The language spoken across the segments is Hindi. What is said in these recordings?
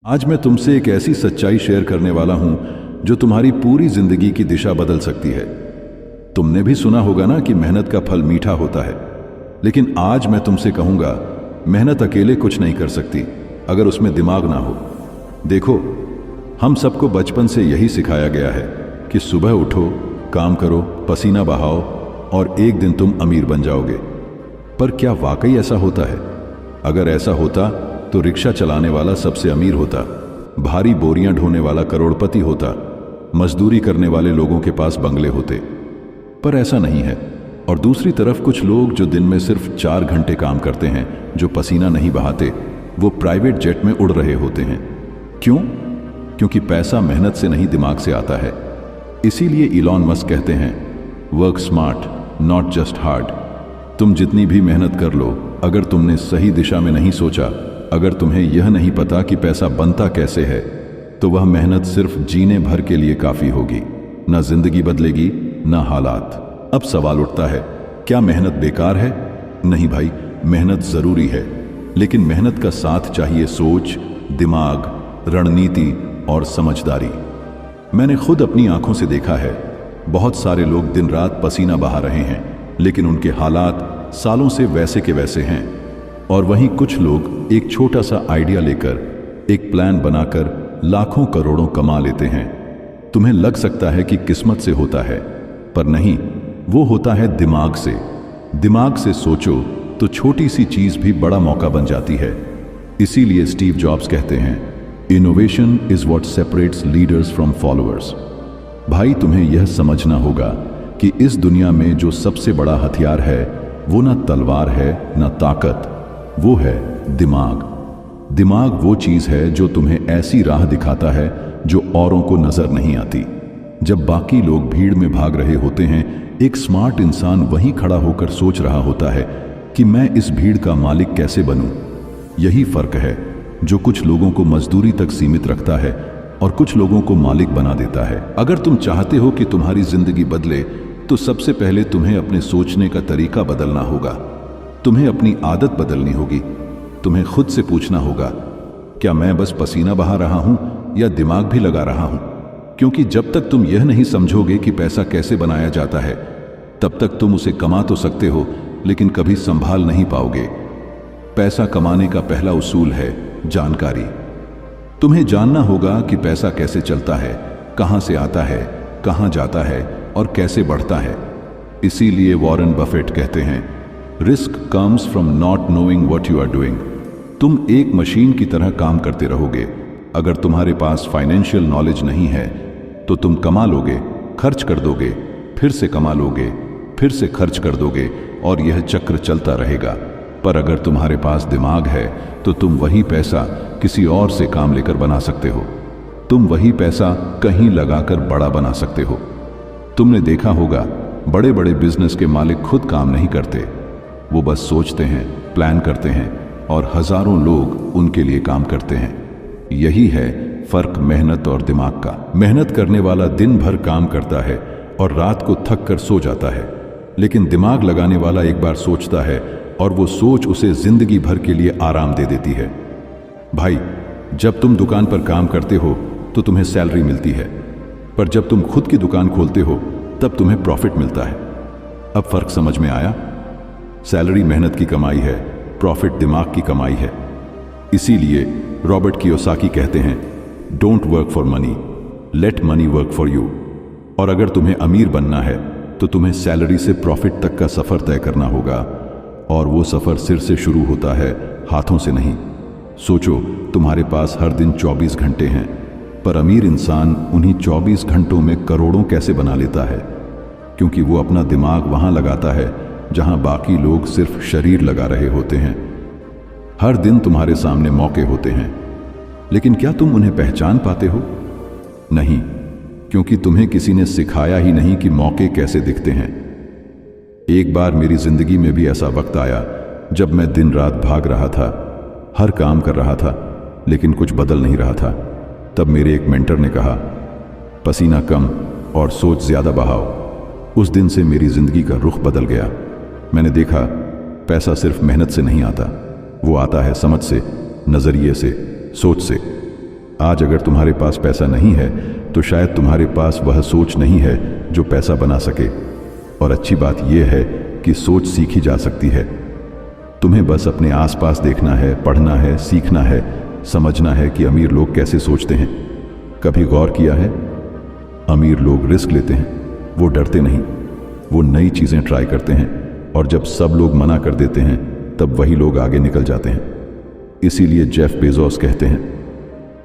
आज मैं तुमसे एक ऐसी सच्चाई शेयर करने वाला हूं जो तुम्हारी पूरी जिंदगी की दिशा बदल सकती है। तुमने भी सुना होगा ना कि मेहनत का फल मीठा होता है, लेकिन आज मैं तुमसे कहूंगा, मेहनत अकेले कुछ नहीं कर सकती अगर उसमें दिमाग ना हो। देखो, हम सबको बचपन से यही सिखाया गया है कि सुबह उठो, काम करो, पसीना बहाओ और एक दिन तुम अमीर बन जाओगे। पर क्या वाकई ऐसा होता है? अगर ऐसा होता तो रिक्शा चलाने वाला सबसे अमीर होता, भारी बोरियां ढोने वाला करोड़पति होता, मजदूरी करने वाले लोगों के पास बंगले होते। पर ऐसा नहीं है। और दूसरी तरफ कुछ लोग जो दिन में सिर्फ 4 घंटे काम करते हैं, जो पसीना नहीं बहाते, वो प्राइवेट जेट में उड़ रहे होते हैं। क्यों? क्योंकि पैसा मेहनत से नहीं, दिमाग से आता है। इसीलिए इलॉन मस्क कहते हैं, work smart not just hard. तुम जितनी भी मेहनत कर लो, अगर तुमने सही दिशा में नहीं सोचा, अगर तुम्हें यह नहीं पता कि पैसा बनता कैसे है, तो वह मेहनत सिर्फ जीने भर के लिए काफी होगी। ना जिंदगी बदलेगी, ना हालात। अब सवाल उठता है, क्या मेहनत बेकार है? नहीं भाई, मेहनत जरूरी है, लेकिन मेहनत का साथ चाहिए सोच, दिमाग, रणनीति और समझदारी। मैंने खुद अपनी आंखों से देखा है, बहुत सारे लोग दिन रात पसीना बहा रहे हैं, लेकिन उनके हालात सालों से वैसे के वैसे हैं। और वहीं कुछ लोग एक छोटा सा आइडिया लेकर, एक प्लान बनाकर लाखों करोड़ों कमा लेते हैं। तुम्हें लग सकता है कि किस्मत से होता है, पर नहीं, वो होता है दिमाग से। दिमाग से सोचो तो छोटी सी चीज भी बड़ा मौका बन जाती है। इसीलिए स्टीव जॉब्स कहते हैं, innovation is what separates leaders from followers. भाई, तुम्हें यह समझना होगा कि इस दुनिया में जो सबसे बड़ा हथियार है, वो ना तलवार है, ना ताकत, वो है दिमाग। दिमाग वो चीज है जो तुम्हें ऐसी राह दिखाता है जो औरों को नजर नहीं आती। जब बाकी लोग भीड़ में भाग रहे होते हैं, एक स्मार्ट इंसान वहीं खड़ा होकर सोच रहा होता है कि मैं इस भीड़ का मालिक कैसे बनूं। यही फर्क है जो कुछ लोगों को मजदूरी तक सीमित रखता है और कुछ लोगों को मालिक बना देता है। अगर तुम चाहते हो कि तुम्हारी जिंदगी बदले, तो सबसे पहले तुम्हें अपने सोचने का तरीका बदलना होगा। तुम्हें अपनी आदत बदलनी होगी। तुम्हें खुद से पूछना होगा, क्या मैं बस पसीना बहा रहा हूं या दिमाग भी लगा रहा हूं? क्योंकि जब तक तुम यह नहीं समझोगे कि पैसा कैसे बनाया जाता है, तब तक तुम उसे कमा तो सकते हो, लेकिन कभी संभाल नहीं पाओगे। पैसा कमाने का पहला उसूल है जानकारी। तुम्हें जानना होगा कि पैसा कैसे चलता है, कहां से आता है, कहां जाता है और कैसे बढ़ता है। इसीलिए वॉरेन बफेट कहते हैं, risk comes from not knowing what you are doing. तुम एक मशीन की तरह काम करते रहोगे। अगर तुम्हारे पास फाइनेंशियल नॉलेज नहीं है, तो तुम कमा लोगे, खर्च कर दोगे, फिर से कमा लोगे, फिर से खर्च कर दोगे, और यह चक्र चलता रहेगा। पर अगर तुम्हारे पास दिमाग है, तो तुम वही पैसा किसी और से काम लेकर बना सकते हो। तुम वही पैसा कहीं लगाकर बड़ा बना सकते हो। तुमने देखा होगा, बड़े बड़े बिजनेस के मालिक खुद काम नहीं करते। वो बस सोचते हैं, प्लान करते हैं, और हजारों लोग उनके लिए काम करते हैं। यही है फर्क मेहनत और दिमाग का। मेहनत करने वाला दिन भर काम करता है और रात को थक कर सो जाता है, लेकिन दिमाग लगाने वाला एक बार सोचता है और वो सोच उसे जिंदगी भर के लिए आराम दे देती है। भाई, जब तुम दुकान पर काम करते हो तो तुम्हें सैलरी मिलती है, पर जब तुम खुद की दुकान खोलते हो तब तुम्हें प्रॉफिट मिलता है। अब फर्क समझ में आया? सैलरी मेहनत की कमाई है, प्रॉफिट दिमाग की कमाई है। इसीलिए रॉबर्ट कियोसाकी कहते हैं, don't work for money, late money work for you. और अगर तुम्हें अमीर बनना है, तो तुम्हें सैलरी से प्रॉफिट तक का सफर तय करना होगा, और वो सफर सिर से शुरू होता है, हाथों से नहीं। सोचो, तुम्हारे पास हर दिन 24 घंटे हैं, पर अमीर इंसान उन्हीं 24 घंटों में करोड़ों कैसे बना लेता है? क्योंकि वो अपना दिमाग वहां लगाता है जहां बाकी लोग सिर्फ शरीर लगा रहे होते हैं। हर दिन तुम्हारे सामने मौके होते हैं, लेकिन क्या तुम उन्हें पहचान पाते हो? नहीं, क्योंकि तुम्हें किसी ने सिखाया ही नहीं कि मौके कैसे दिखते हैं। एक बार मेरी जिंदगी में भी ऐसा वक्त आया जब मैं दिन रात भाग रहा था, हर काम कर रहा था, लेकिन कुछ बदल नहीं रहा था। तब मेरे एक मेंटर ने कहा, पसीना कम और सोच ज्यादा बहाओ। उस दिन से मेरी जिंदगी का रुख बदल गया। मैंने देखा, पैसा सिर्फ मेहनत से नहीं आता, वो आता है समझ से, नजरिए से, सोच से। आज अगर तुम्हारे पास पैसा नहीं है तो शायद तुम्हारे पास वह सोच नहीं है जो पैसा बना सके। और अच्छी बात यह है कि सोच सीखी जा सकती है। तुम्हें बस अपने आसपास देखना है, पढ़ना है, सीखना है, समझना है कि अमीर लोग कैसे सोचते हैं। कभी गौर किया है? अमीर लोग रिस्क लेते हैं, वो डरते नहीं, वो नई चीजें ट्राई करते हैं, और जब सब लोग मना कर देते हैं तब वही लोग आगे निकल जाते हैं। इसीलिए जेफ बेजोस कहते हैं,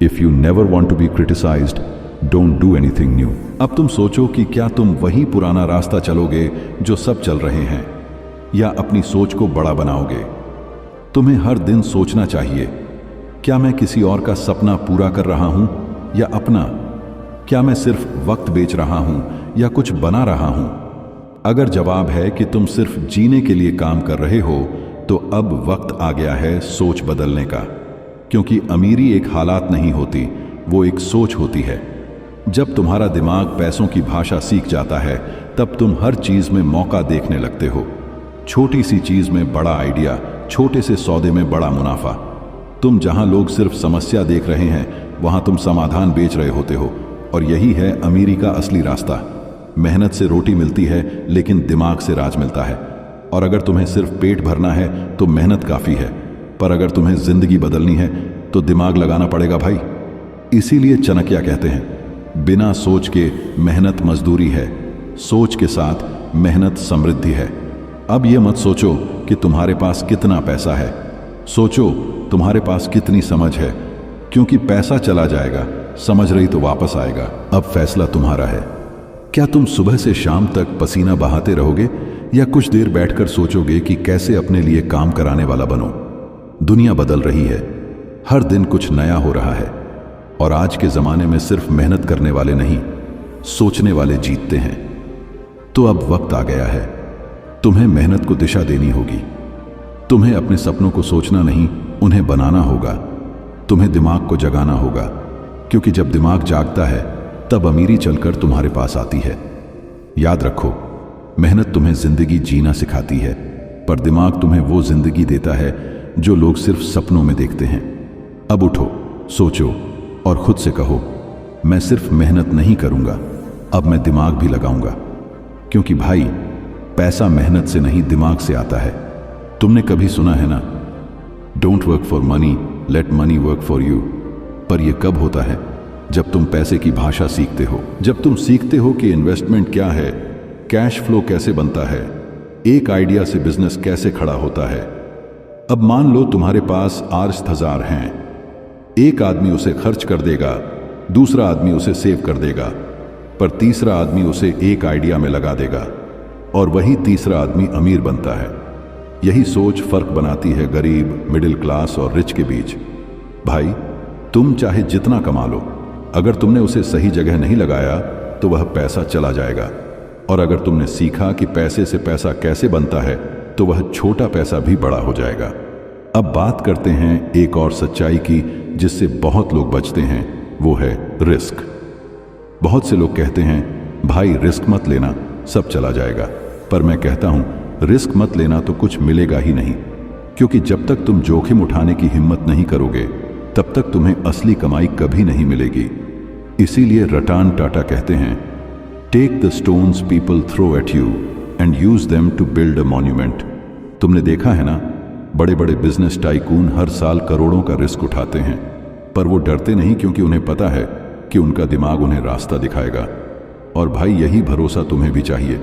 if you never want to be criticised, don't do anything new. अब तुम सोचो कि क्या तुम वही पुराना रास्ता चलोगे जो सब चल रहे हैं, या अपनी सोच को बड़ा बनाओगे। तुम्हें हर दिन सोचना चाहिए, क्या मैं किसी और का सपना पूरा कर रहा हूं या अपना? क्या मैं सिर्फ वक्त बेच रहा हूं या कुछ बना रहा हूं? अगर जवाब है कि तुम सिर्फ जीने के लिए काम कर रहे हो, तो अब वक्त आ गया है सोच बदलने का। क्योंकि अमीरी एक हालात नहीं होती, वो एक सोच होती है। जब तुम्हारा दिमाग पैसों की भाषा सीख जाता है, तब तुम हर चीज में मौका देखने लगते हो। छोटी सी चीज में बड़ा आइडिया, छोटे से सौदे में बड़ा मुनाफा। तुम जहां लोग सिर्फ समस्या देख रहे हैं, वहां तुम समाधान बेच रहे होते हो। और यही है अमीरी का असली रास्ता। मेहनत से रोटी मिलती है, लेकिन दिमाग से राज मिलता है। और अगर तुम्हें सिर्फ पेट भरना है तो मेहनत काफी है, पर अगर तुम्हें जिंदगी बदलनी है तो दिमाग लगाना पड़ेगा भाई। इसीलिए चाणक्य कहते हैं, बिना सोच के मेहनत मजदूरी है, सोच के साथ मेहनत समृद्धि है। अब यह मत सोचो कि तुम्हारे पास कितना पैसा है, सोचो तुम्हारे पास कितनी समझ है। क्योंकि पैसा चला जाएगा, समझ रही तो वापस आएगा। अब फैसला तुम्हारा है। क्या तुम सुबह से शाम तक पसीना बहाते रहोगे, या कुछ देर बैठकर सोचोगे कि कैसे अपने लिए काम कराने वाला बनो? दुनिया बदल रही है, हर दिन कुछ नया हो रहा है। और आज के जमाने में सिर्फ मेहनत करने वाले नहीं, सोचने वाले जीतते हैं। तो अब वक्त आ गया है, तुम्हें मेहनत को दिशा देनी होगी। तुम्हें अपने सपनों को सोचना नहीं, उन्हें बनाना होगा। तुम्हें दिमाग को जगाना होगा, क्योंकि जब दिमाग जागता है तब अमीरी चलकर तुम्हारे पास आती है। याद रखो, मेहनत तुम्हें जिंदगी जीना सिखाती है, पर दिमाग तुम्हें वो जिंदगी देता है जो लोग सिर्फ सपनों में देखते हैं। अब उठो, सोचो और खुद से कहो, मैं सिर्फ मेहनत नहीं करूंगा, अब मैं दिमाग भी लगाऊंगा। क्योंकि भाई, पैसा मेहनत से नहीं, दिमाग से आता है। तुमने कभी सुना है ना, don't work for money, late money work for you. पर यह कब होता है? जब तुम पैसे की भाषा सीखते हो, जब तुम सीखते हो कि इन्वेस्टमेंट क्या है, कैश फ्लो कैसे बनता है, एक आइडिया से बिजनेस कैसे खड़ा होता है। अब मान लो तुम्हारे पास 8,000 हैं। एक आदमी उसे खर्च कर देगा, दूसरा आदमी उसे सेव कर देगा, पर तीसरा आदमी उसे एक आइडिया में लगा देगा, और वही तीसरा आदमी अमीर बनता है। यही सोच फर्क बनाती है गरीब, मिडिल क्लास और रिच के बीच। भाई, तुम चाहे जितना कमा लो, अगर तुमने उसे सही जगह नहीं लगाया तो वह पैसा चला जाएगा। और अगर तुमने सीखा कि पैसे से पैसा कैसे बनता है, तो वह छोटा पैसा भी बड़ा हो जाएगा। अब बात करते हैं एक और सच्चाई की, जिससे बहुत लोग बचते हैं, वो है रिस्क। बहुत से लोग कहते हैं, भाई रिस्क मत लेना, सब चला जाएगा। पर मैं कहता हूं, रिस्क मत लेना तो कुछ मिलेगा ही नहीं। क्योंकि जब तक तुम जोखिम उठाने की हिम्मत नहीं करोगे, तब तक तुम्हें असली कमाई कभी नहीं मिलेगी। इसीलिए रतन टाटा कहते हैं, take the stones people throw at you and use them to build a monument. तुमने देखा है ना, बड़े बड़े बिजनेस टाइकून हर साल करोड़ों का रिस्क उठाते हैं, पर वो डरते नहीं, क्योंकि उन्हें पता है कि उनका दिमाग उन्हें रास्ता दिखाएगा। और भाई, यही भरोसा तुम्हें भी चाहिए,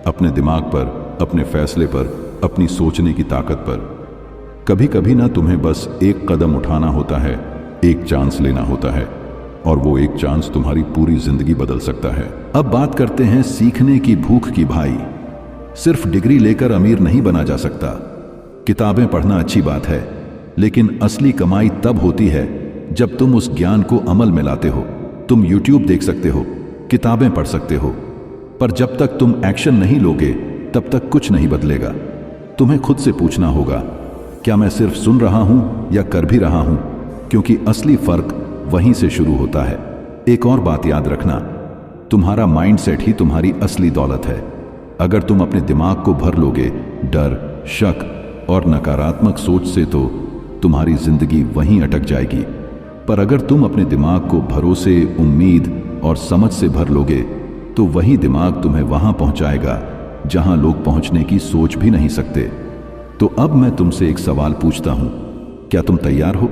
अपने दिमाग पर, अपने फैसले पर, अपनी सोचने की ताकत पर। कभी कभी ना तुम्हें बस एक कदम उठाना होता है, एक चांस लेना होता है, और वो एक चांस तुम्हारी पूरी जिंदगी बदल सकता है। अब बात करते हैं सीखने की भूख की। भाई, सिर्फ डिग्री लेकर अमीर नहीं बना जा सकता। किताबें पढ़ना अच्छी बात है, लेकिन असली कमाई तब होती है जब तुम उस ज्ञान को अमल में लाते हो। तुम YouTube देख सकते हो, किताबें पढ़ सकते हो, पर जब तक तुम एक्शन नहीं लोगे, तब तक कुछ नहीं बदलेगा। तुम्हें खुद से पूछना होगा, क्या मैं सिर्फ सुन रहा हूं या कर भी रहा हूं? क्योंकि असली फर्क वहीं से शुरू होता है। एक और बात याद रखना, तुम्हारा माइंडसेट ही तुम्हारी असली दौलत है। अगर तुम अपने दिमाग को भर लोगे डर, शक और नकारात्मक सोच से, तो तुम्हारी जिंदगी वहीं अटक जाएगी। पर अगर तुम अपने दिमाग को भरोसे, उम्मीद और समझ से भर लोगे तो वही दिमाग तुम्हें वहां पहुंचाएगा जहां लोग पहुंचने की सोच भी नहीं सकते। तो अब मैं तुमसे एक सवाल पूछता हूं, क्या तुम तैयार हो?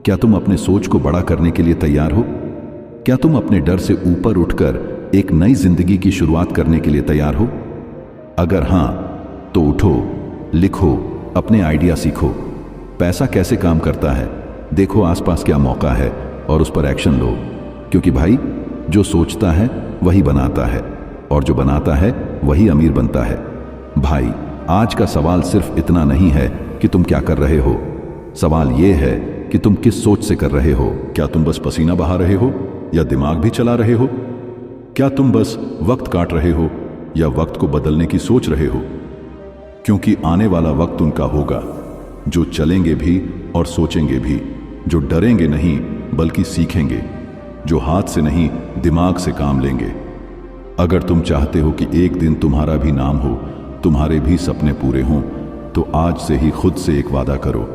क्या तुम अपने सोच को बड़ा करने के लिए तैयार हो? क्या तुम अपने डर से ऊपर उठकर एक नई जिंदगी की शुरुआत करने के लिए तैयार हो? अगर हां, तो उठो, लिखो, अपने आइडिया सीखो। पैसा कैसे काम करता है, देखो आसपास क्या मौका है और उस पर एक्शन लो। क्योंकि भाई, जो सोचता है वही बनाता है और जो बनाता है वही अमीर बनता है। भाई, आज का सवाल सिर्फ इतना नहीं है कि तुम क्या कर रहे हो, सवाल यह है कि तुम किस सोच से कर रहे हो। क्या तुम बस पसीना बहा रहे हो या दिमाग भी चला रहे हो? क्या तुम बस वक्त काट रहे हो या वक्त को बदलने की सोच रहे हो? क्योंकि आने वाला वक्त उनका होगा जो चलेंगे भी और सोचेंगे भी, जो डरेंगे नहीं बल्कि सीखेंगे, जो हाथ से नहीं दिमाग से काम लेंगे। अगर तुम चाहते हो कि एक दिन तुम्हारा भी नाम हो, तुम्हारे भी सपने पूरे हों, तो आज से ही खुद से एक वादा करो,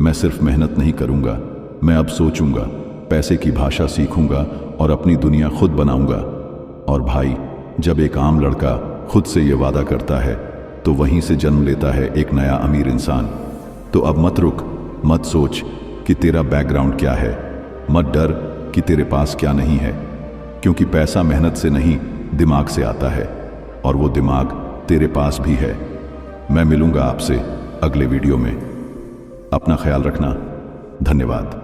मैं सिर्फ मेहनत नहीं करूंगा, मैं अब सोचूंगा, पैसे की भाषा सीखूंगा और अपनी दुनिया खुद बनाऊंगा। और भाई, जब एक आम लड़का खुद से यह वादा करता है तो वहीं से जन्म लेता है एक नया अमीर इंसान। तो अब मत रुक, मत सोच कि तेरा बैकग्राउंड क्या है, मत डर कि तेरे पास क्या नहीं है, क्योंकि पैसा मेहनत से नहीं दिमाग से आता है और वो दिमाग तेरे पास भी है। मैं मिलूंगा आपसे अगले वीडियो में। अपना ख्याल रखना। धन्यवाद।